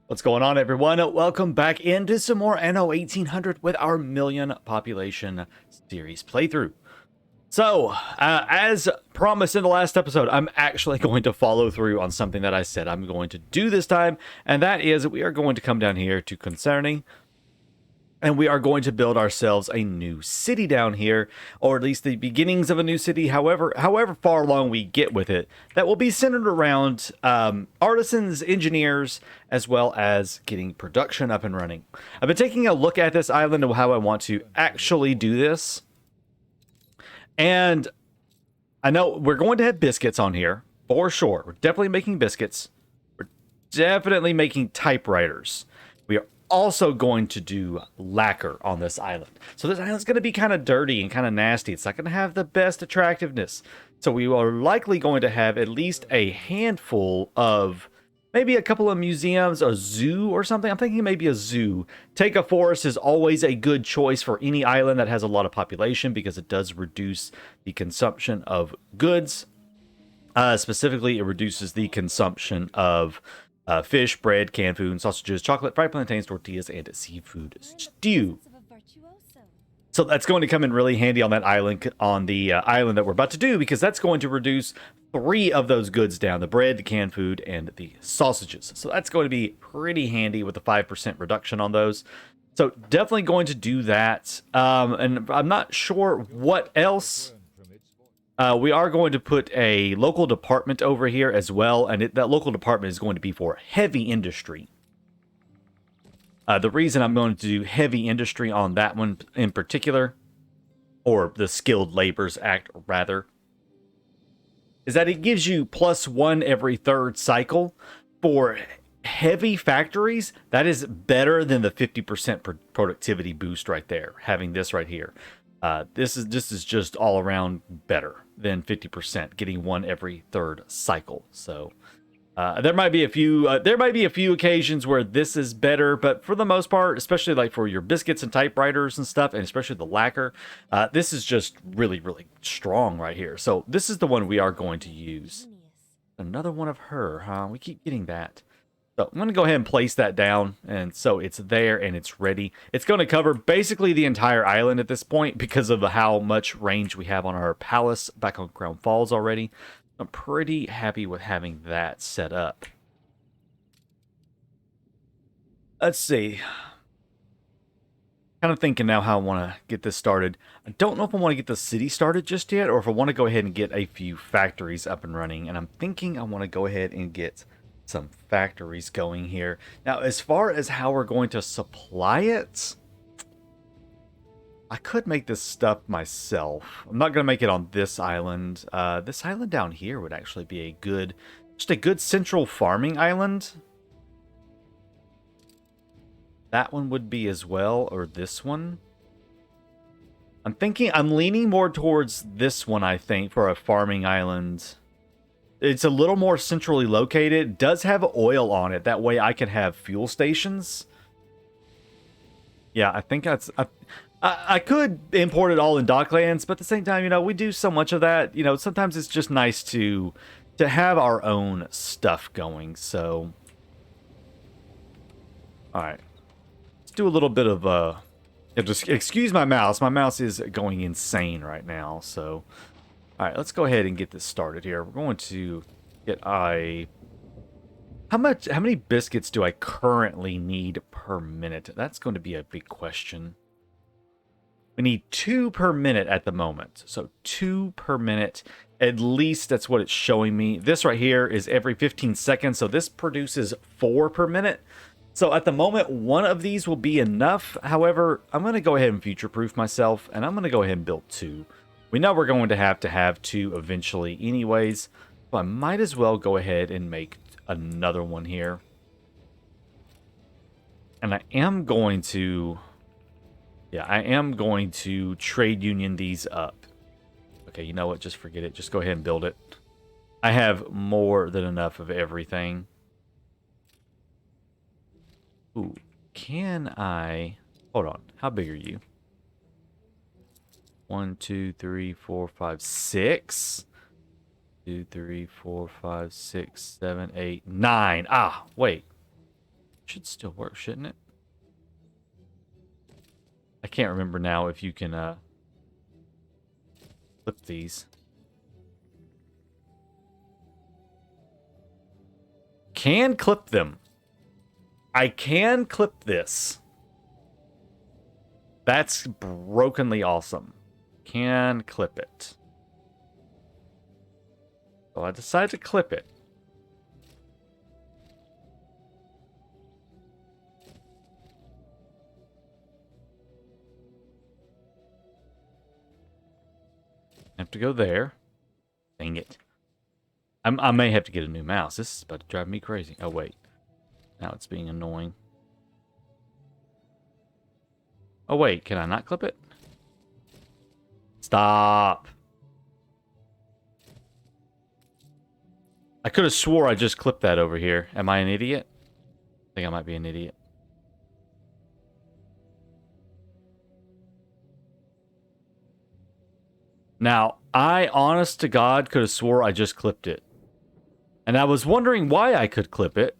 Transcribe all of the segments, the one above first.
What's going on, everyone? Welcome back into some more Anno 1800 with our Million Population series playthrough. So, as promised in the last episode, I'm actually going to follow through on something that I said I'm going to do this time, and that is we are going to come down here to Concerning, and we are going to build ourselves a new city down here, or at least the beginnings of a new city, however far along we get with it, that will be centered around artisans, engineers, as well as getting production up and running. I've been taking a look at this island and how I want to actually do this. And I know we're going to have biscuits on here, for sure. We're definitely making biscuits. We're definitely making typewriters. We are also going to do lacquer on this island. So this island's going to be kind of dirty and kind of nasty. It's not going to have the best attractiveness. So we are likely going to have at least a handful of, maybe a couple of museums, a zoo or something. I'm thinking maybe a zoo. Take a forest is always a good choice for any island that has a lot of population because it does reduce the consumption of goods. Specifically, it reduces the consumption of fish, bread, canned food, sausages, chocolate, fried plantains, tortillas, and seafood stew. So that's going to come in really handy on that island, on the island that we're about to do, because that's going to reduce 3 of those goods down: the bread, the canned food, and the sausages. So that's going to be pretty handy with the 5% reduction on those. So definitely going to do that. And I'm not sure what else. We are going to put a local department over here as well, and that local department is going to be for heavy industry. The reason I'm going to do heavy industry on that one in particular, or the Skilled Laborers Act rather, is that it gives you +1 every 3rd cycle. For heavy factories, that is better than the 50% productivity boost right there, having this right here. This is just all around better than 50%, getting 1 every 3rd cycle. So there might be a few occasions where this is better, but for the most part, especially like for your biscuits and typewriters and stuff, and especially the lacquer, this is just really strong right here. So this is the one we are going to use. Another one of her, huh? We keep getting that. So I'm going to go ahead and place that down, and so it's there and it's ready. It's going to cover basically the entire island at this point because of how much range we have on our palace back on Crown Falls already. I'm pretty happy with having that set up. Let's see. Kind of thinking now how I want to get this started. I don't know if I want to get the city started just yet, or if I want to go ahead and get a few factories up and running. And I'm thinking I want to go ahead and get some factories going here. Now, as far as how we're going to supply it, I could make this stuff myself. I'm not going to make it on this island. This island down here would actually be just a good central farming island. That one would be as well, or this one. I'm leaning more towards this one, I think, for a farming island. It's a little more centrally located. It does have oil on it. That way I can have fuel stations. Yeah, I think that's... I could import it all in Docklands, but at the same time, we do so much of that. Sometimes it's just nice to have our own stuff going. So, all right, let's do a little bit of just excuse my mouse. My mouse is going insane right now. So, all right, let's go ahead and get this started here. We're going to get how many biscuits do I currently need per minute? That's going to be a big question. We need 2 per minute at the moment. So 2 per minute. At least that's what it's showing me. This right here is every 15 seconds. So this produces 4 per minute. So at the moment, 1 of these will be enough. However, I'm going to go ahead and future-proof myself. And I'm going to go ahead and build 2. We know we're going to have 2 eventually anyways. So I might as well go ahead and make another one here. And I am going to... Yeah, I am going to trade union these up. Okay, you know what? Just forget it. Just go ahead and build it. I have more than enough of everything. Ooh, can I... Hold on. How big are you? 1, 2, 3, 4, 5, 6. 2, 3, 4, 5, 6, 7, 8, 9. Ah, wait. Should still work, shouldn't it? I can't remember now if you can flip these. Can clip them. I can clip this. That's brokenly awesome. Can clip it. So I decided to clip it. Have to go there. Dang it. I may have to get a new mouse. This is about to drive me crazy. Oh, wait. Now it's being annoying. Oh, wait. Can I not clip it? Stop. I could have swore I just clipped that over here. Am I an idiot? I think I might be an idiot. Now, I, honest to God, could have swore I just clipped it. And I was wondering why I could clip it.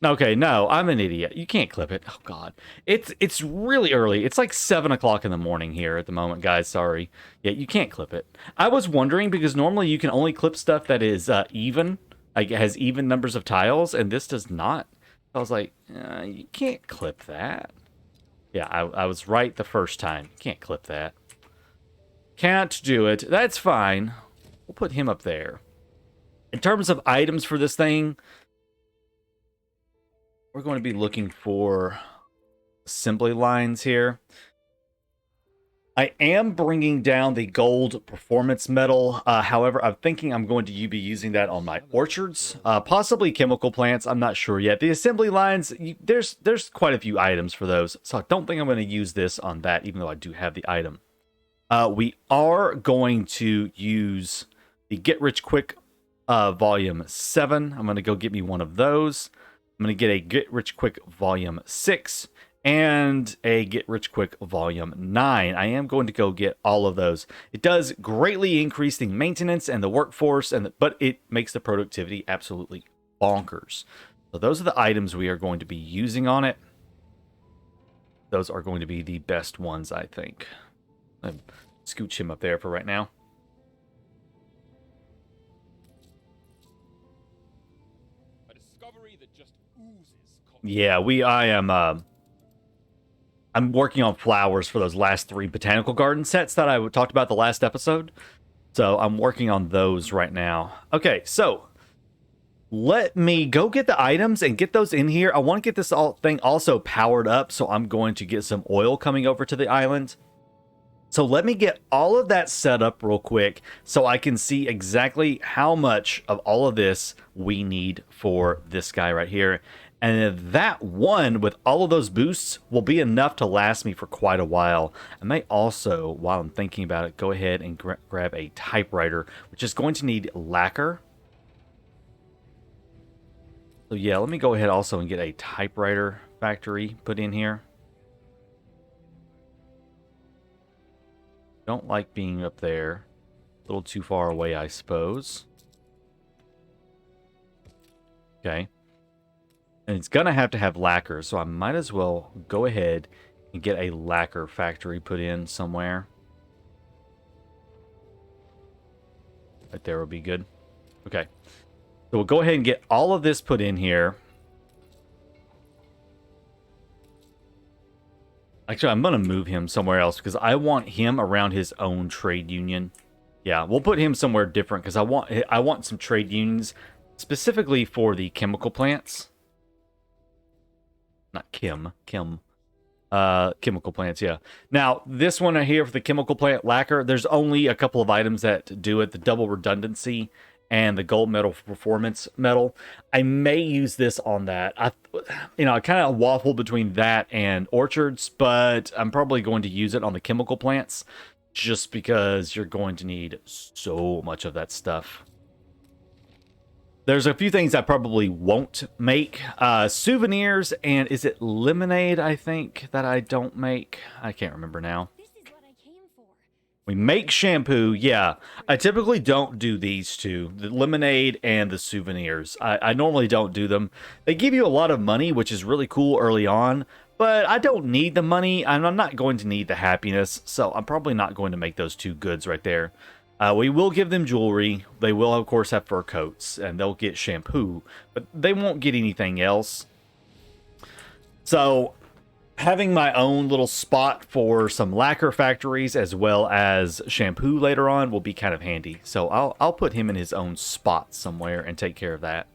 Okay, no, I'm an idiot. You can't clip it. Oh, God. It's really early. It's like 7 o'clock in the morning here at the moment, guys. Sorry. Yeah, you can't clip it. I was wondering because normally you can only clip stuff that is even. Like, it has even numbers of tiles, and this does not. I was like, you can't clip that. Yeah, I was right the first time. You can't clip that. Can't do it. That's fine. We'll put him up there. In terms of items for this thing, we're going to be looking for assembly lines here. I am bringing down the gold performance metal. However, I'm thinking I'm going to be using that on my orchards, possibly chemical plants. I'm not sure yet. The assembly lines, there's quite a few items for those, so I don't think I'm going to use this on that, even though I do have the item. We are going to use the Get Rich Quick Volume 7. I'm going to go get me one of those. I'm going to get a Get Rich Quick Volume 6 and a Get Rich Quick Volume 9. I am going to go get all of those. It does greatly increase the maintenance and the workforce, but it makes the productivity absolutely bonkers. So those are the items we are going to be using on it. Those are going to be the best ones, I think. I'll scooch him up there for right now. A discovery that just oozes. Yeah, I'm working on flowers for those last 3 botanical garden sets that I talked about the last episode. So I'm working on those right now. Okay, so let me go get the items and get those in here. I want to get this thing also powered up, so I'm going to get some oil coming over to the island. So let me get all of that set up real quick so I can see exactly how much of all of this we need for this guy right here. And that one with all of those boosts will be enough to last me for quite a while. I may also, while I'm thinking about it, go ahead and grab a typewriter, which is going to need lacquer. So yeah, let me go ahead also and get a typewriter factory put in here. Don't like being up there. A little too far away, I suppose. Okay. And it's going to have lacquer, so I might as well go ahead and get a lacquer factory put in somewhere. Right there will be good. Okay. So we'll go ahead and get all of this put in here. Actually, I'm going to move him somewhere else because I want him around his own trade union. Yeah, we'll put him somewhere different because I want some trade unions specifically for the chemical plants. Not chemical plants, yeah. Now, this one right here for the chemical plant lacquer, there's only a couple of items that do it. The double redundancy and the gold metal performance metal. I may use this on that. I kind of waffle between that and orchards, but I'm probably going to use it on the chemical plants just because you're going to need so much of that stuff. There's a few things I probably won't make. Souvenirs and is it lemonade, I think, that I don't make? I can't remember now. This is what I came for. We make shampoo. Yeah, I typically don't do these two, the lemonade and the souvenirs. I normally don't do them. They give you a lot of money, which is really cool early on, but I don't need the money, and I'm not going to need the happiness, so I'm probably not going to make those two goods right there. We will give them jewelry. They will, of course, have fur coats, and they'll get shampoo, but they won't get anything else. So having my own little spot for some lacquer factories as well as shampoo later on will be kind of handy. So I'll put him in his own spot somewhere and take care of that.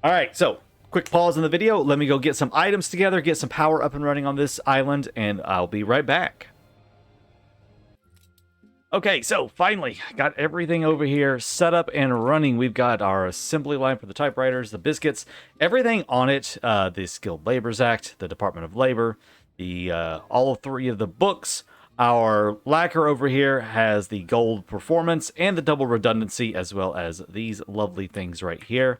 All right, so quick pause in the video. Let me go get some items together, get some power up and running on this island, and I'll be right back. Okay, so finally, got everything over here set up and running. We've got our assembly line for the typewriters, the biscuits, everything on it. The Skilled Laborers Act, the Department of Labor, the all three of the books. Our lacquer over here has the gold performance and the double redundancy, as well as these lovely things right here.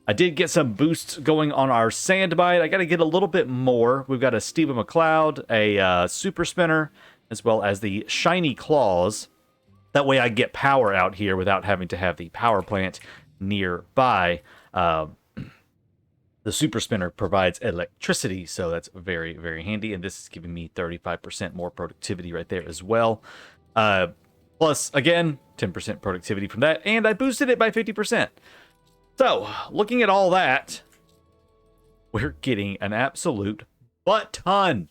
I did get some boosts going on our sand bite. I got to get a little bit more. We've got a Stephen McCloud, a super spinner, as well as the shiny claws. That way I get power out here without having to have the power plant nearby. The super spinner provides electricity, so that's very, very handy. And this is giving me 35% more productivity right there as well. Plus, again, 10% productivity from that. And I boosted it by 50%. So, looking at all that, we're getting an absolute butt ton.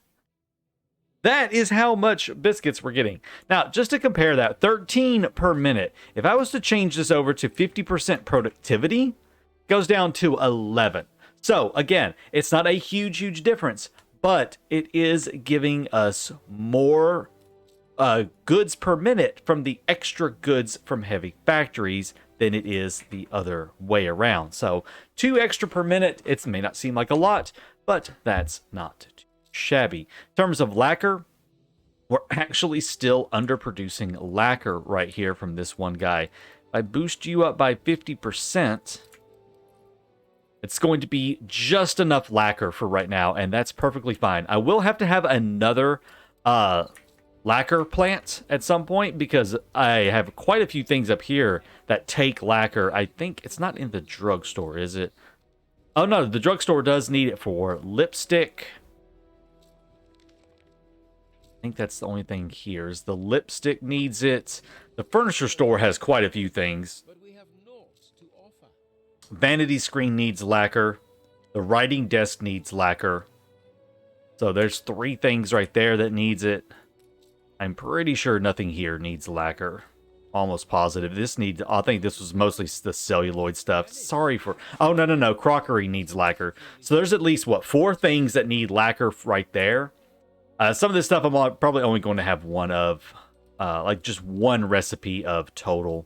That is how much biscuits we're getting. Now, just to compare that, 13 per minute. If I was to change this over to 50% productivity, it goes down to 11. So, again, it's not a huge difference, but it is giving us more goods per minute from the extra goods from heavy factories than it is the other way around. So 2 extra per minute, it may not seem like a lot, but that's not too shabby. In terms of lacquer, we're actually still underproducing lacquer right here from this one guy. If I boost you up by 50%, it's going to be just enough lacquer for right now, and that's perfectly fine. I will have to have another lacquer plant at some point because I have quite a few things up here that take lacquer. I think it's not in the drugstore, is it? Oh no, the drugstore does need it for lipstick. I think that's the only thing here is the lipstick needs it. The furniture store has quite a few things. But we have naught to offer. Vanity screen needs lacquer. The writing desk needs lacquer. So there's 3 things right there that needs it. I'm pretty sure nothing here needs lacquer. Almost positive. This needs, I think this was mostly the celluloid stuff. Sorry for, oh, no. Crockery needs lacquer. So there's at least, what, 4 things that need lacquer right there. Some of this stuff I'm probably only going to have one of, like just one recipe of total.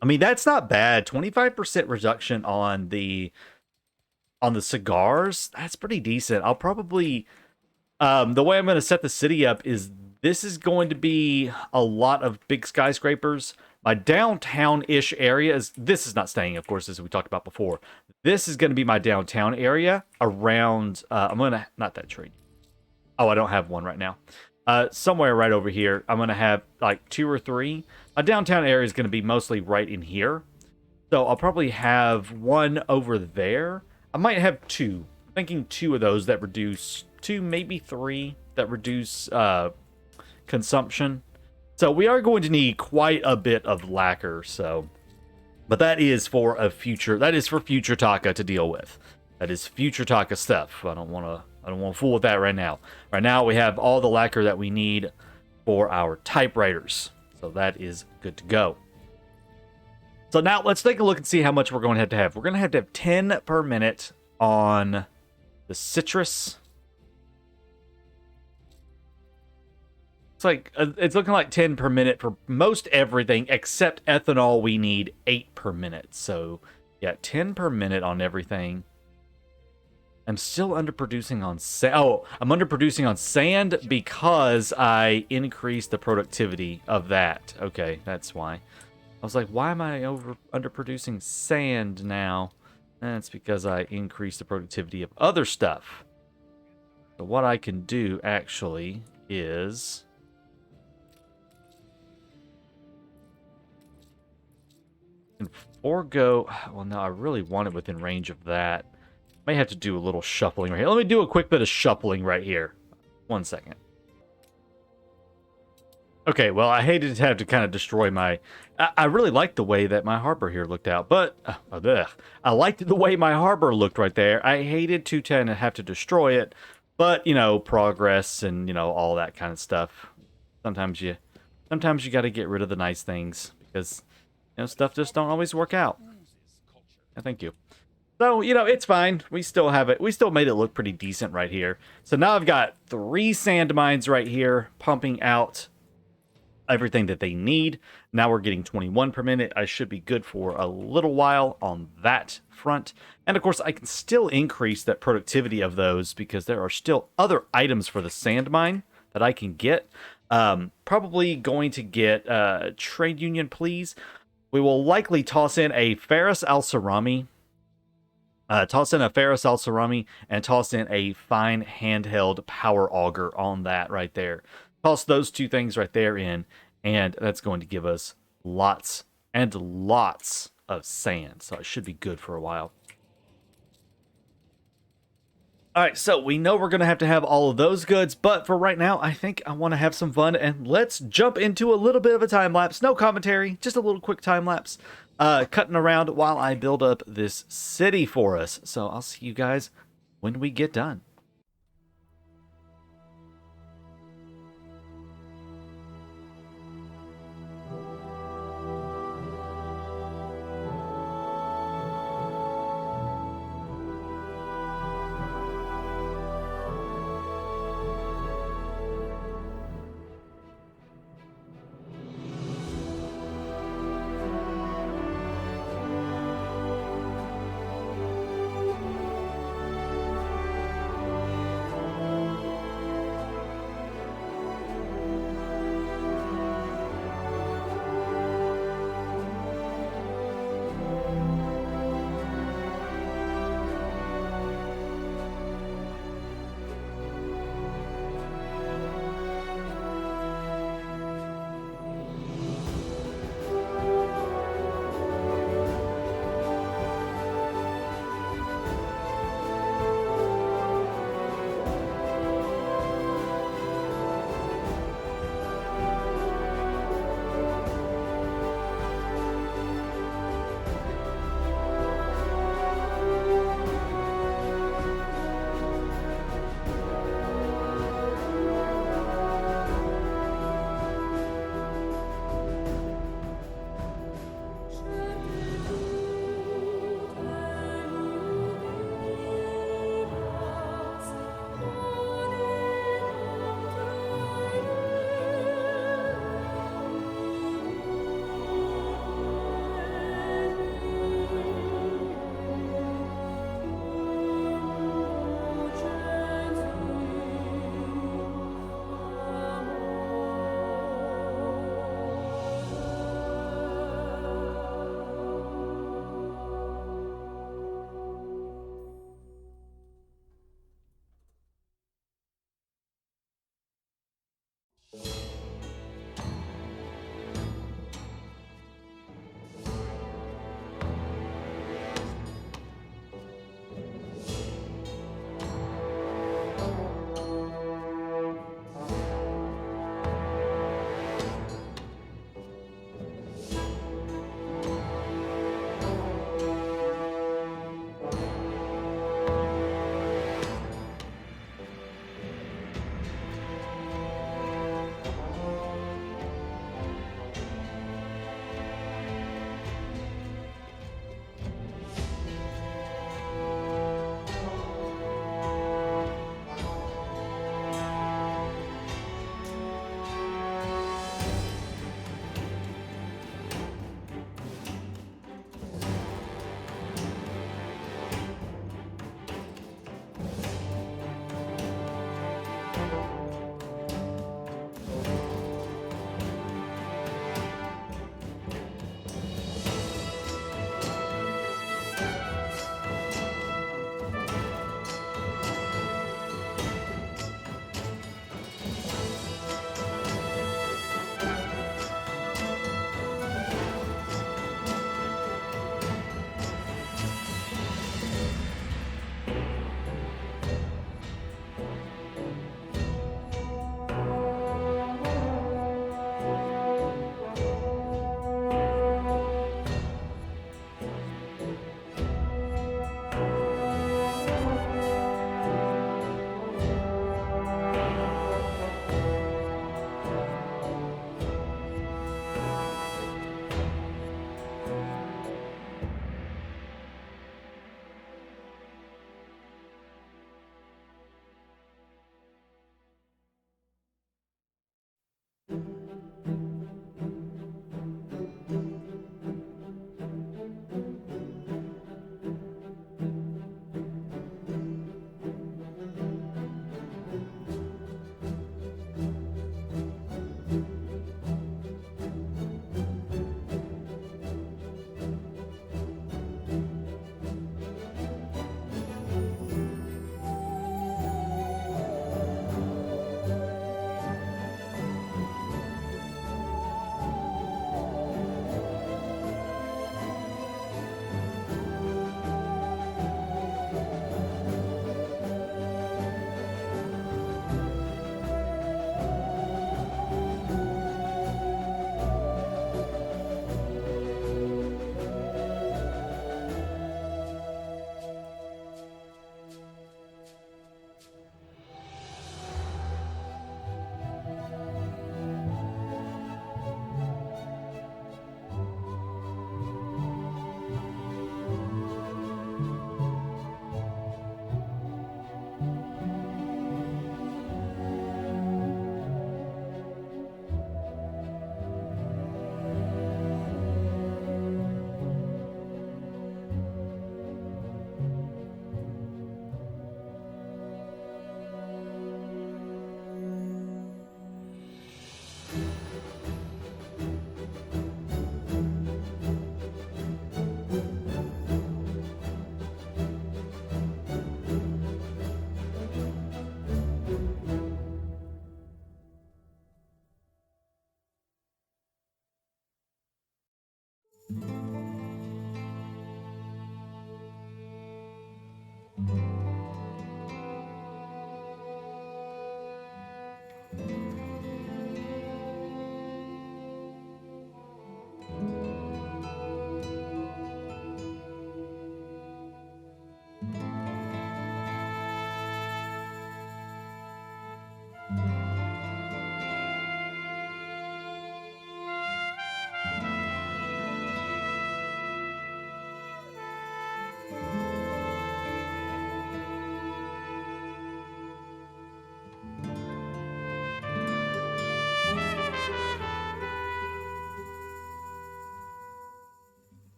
I mean, that's not bad. 25% reduction on the cigars. That's pretty decent. I'll probably, the way I'm going to set the city up is this is going to be a lot of big skyscrapers. My downtown-ish area is, this is not staying, of course, as we talked about before. This is going to be my downtown area around, I'm going to, not that tree. Oh, I don't have one right now. Somewhere right over here, I'm going to have like 2 or 3. My downtown area is going to be mostly right in here. So I'll probably have one over there. I might have 2. I'm thinking 2 of those that reduce, 2, maybe 3 that reduce consumption. So we are going to need quite a bit of lacquer. So, but that is for a future. That is for future Taka to deal with. That is future Taka stuff. I don't want to fool with that right now. Right now we have all the lacquer that we need for our typewriters. So that is good to go. So now let's take a look and see how much we're going to have. We're going to have 10 per minute on the citrus. It's like it's looking like 10 per minute for most everything except ethanol. We need 8 per minute. So yeah, 10 per minute on everything. I'm still underproducing on sand. Oh, I'm underproducing on sand because I increased the productivity of that. Okay, that's why. I was like, why am I underproducing sand now? That's because I increased the productivity of other stuff. So what I can do actually is And forego. Well, no, I really want it within range of that. May have to do a little shuffling right here. Let me do a quick bit of shuffling right here. 1 second. Okay, well, I hated to have to kind of destroy my... I really liked the way that my harbor here looked out, but... I liked the way my harbor looked right there. I hated to tend to have to destroy it, but, you know, progress and, you know, all that kind of stuff. Sometimes you got to get rid of the nice things, because, you know, stuff just don't always work out. Thank you. So, you know, it's fine. We still have it. We still made it look pretty decent right here. So now I've got 3 sand mines right here pumping out everything that they need. Now we're getting 21 per minute. I should be good for a little while on that front. And of course, I can still increase that productivity of those because there are still other items for the sand mine that I can get. Probably going to get trade union, please. We will likely toss in a Ferrous al-Sarami. And toss in a fine handheld power auger on that right there. Toss those 2 things right there in, and that's going to give us lots and lots of sand. So it should be good for a while. All right, so we know we're going to have all of those goods, but for right now, I think I want to have some fun, and let's jump into a little bit of a time lapse. No commentary, just a little quick time lapse. Cutting around while I build up this city for us. So I'll see you guys when we get done.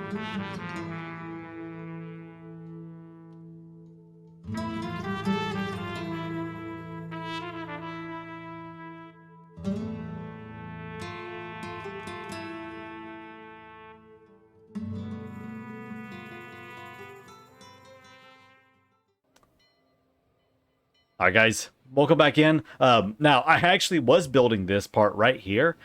All right, guys, welcome back in. Now, I actually was building this part right here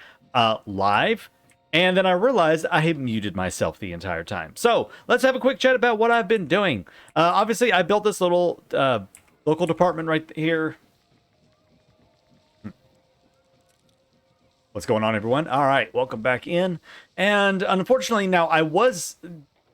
live, and then I realized I had muted myself the entire time. So let's have a quick chat about what I've been doing. Obviously, I built this little local department right here. What's going on, everyone? All right, welcome back in. And unfortunately, now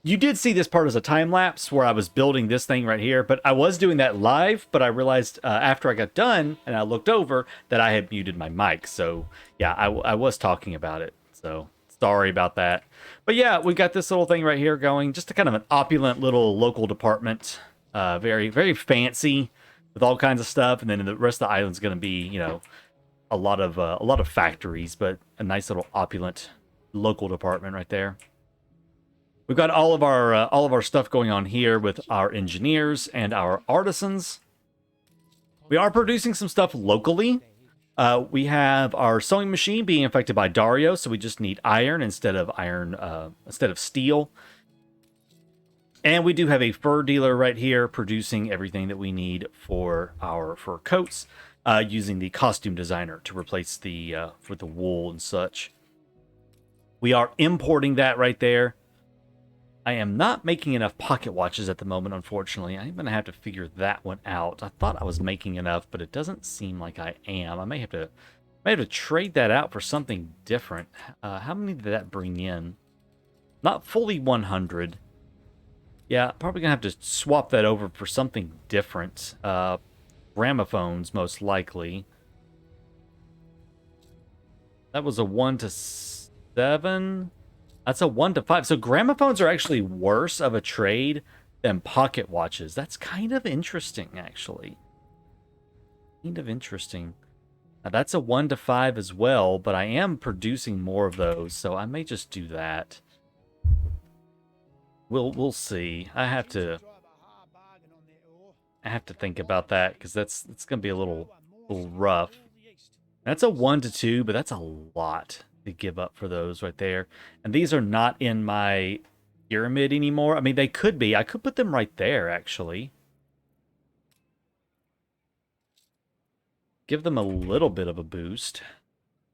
you did see this part as a time lapse where I was building this thing right here, but I was doing that live, but I realized after I got done and I looked over that I had muted my mic. So yeah, I was talking about it. So sorry about that. But yeah, we got this little thing right here going, just a kind of an opulent little local department. Very, very fancy with all kinds of stuff. And then the rest of the island's going to be, you know, a lot of factories, but a nice little opulent local department right there. We've got all of our stuff going on here with our engineers and our artisans. We are producing some stuff locally. We have our sewing machine being affected by Dario, so we just need iron instead of steel. And we do have a fur dealer right here producing everything that we need for our fur coats, using the costume designer to replace with the wool and such. We are importing that right there. I am not making enough pocket watches at the moment, unfortunately. I'm going to have to figure that one out. I thought I was making enough, but it doesn't seem like I am. I may have to trade that out for something different. How many did that bring in? Not fully 100. Yeah, probably going to have to swap that over for something different. Gramophones, most likely. That was a 1 to 7. That's a 1 to 5. So gramophones are actually worse of a trade than pocket watches. That's kind of interesting, actually. Kind of interesting. Now, that's a 1 to 5 as well, but I am producing more of those, so I may just do that. We'll see. I have to think about that because it's gonna be a little rough. That's a 1 to 2, but that's a lot to give up for those right there. And these are not in my pyramid anymore. I mean, they could be. I could put them right there, actually. Give them a little bit of a boost.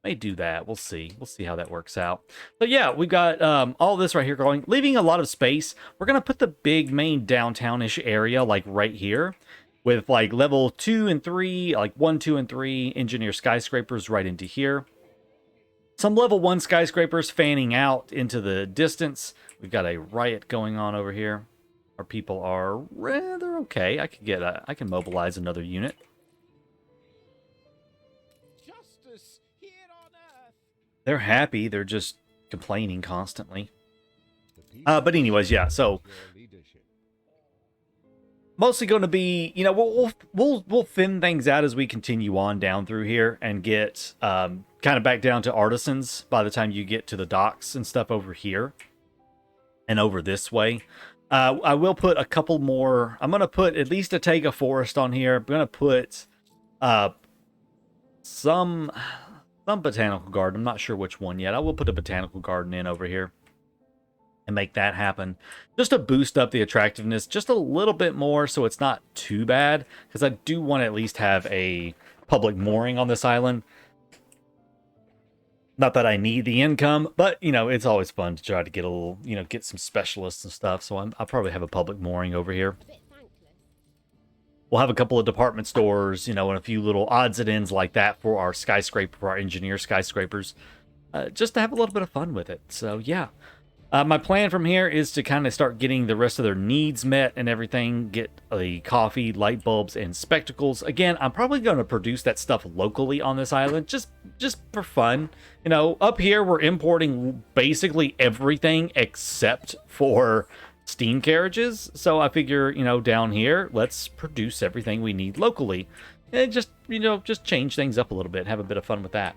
May do that. We'll see. We'll see how that works out. But yeah, we've got all this right here going, leaving a lot of space. We're going to put the big main downtown-ish area like right here with like level 2 and 3, like 1, 2, and 3 engineer skyscrapers right into here. Some level 1 skyscrapers fanning out into the distance. We've got a riot going on over here. Our people are rather okay. I can mobilize another unit. Justice here on Earth. They're happy. They're just complaining constantly. But anyways, yeah. So mostly going to be, you know, we'll thin things out as we continue on down through here and get kind of back down to artisans by the time you get to the docks and stuff over here and over this way. I will put a couple more. I'm going to put at least a Taiga forest on here. I'm going to put some botanical garden. I'm not sure which one yet. I will put a botanical garden in over here and make that happen just to boost up the attractiveness just a little bit more so it's not too bad, because I do want to at least have a public mooring on this island. Not that I need the income, but, you know, it's always fun to try to get a little, you know, get some specialists and stuff. So I'll probably have a public mooring over here. We'll have a couple of department stores, you know, and a few little odds and ends like that for our skyscraper, for our engineer skyscrapers, just to have a little bit of fun with it. So, yeah. My plan from here is to kind of start getting the rest of their needs met and everything. Get the coffee, light bulbs, and spectacles. Again, I'm probably going to produce that stuff locally on this island, just for fun. You know, up here we're importing basically everything except for steam carriages. So I figure, you know, down here, let's produce everything we need locally. And just, you know, just change things up a little bit. Have a bit of fun with that.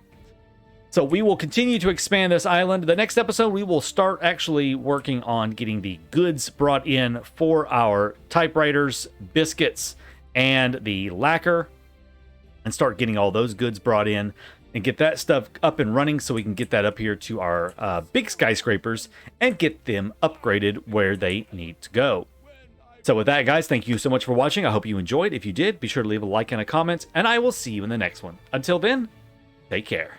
So we will continue to expand this island. The next episode, we will start actually working on getting the goods brought in for our typewriters, biscuits, and the lacquer, and start getting all those goods brought in and get that stuff up and running so we can get that up here to our big skyscrapers and get them upgraded where they need to go. So with that, guys, thank you so much for watching. I hope you enjoyed. If you did, be sure to leave a like and a comment, and I will see you in the next one. Until then, take care.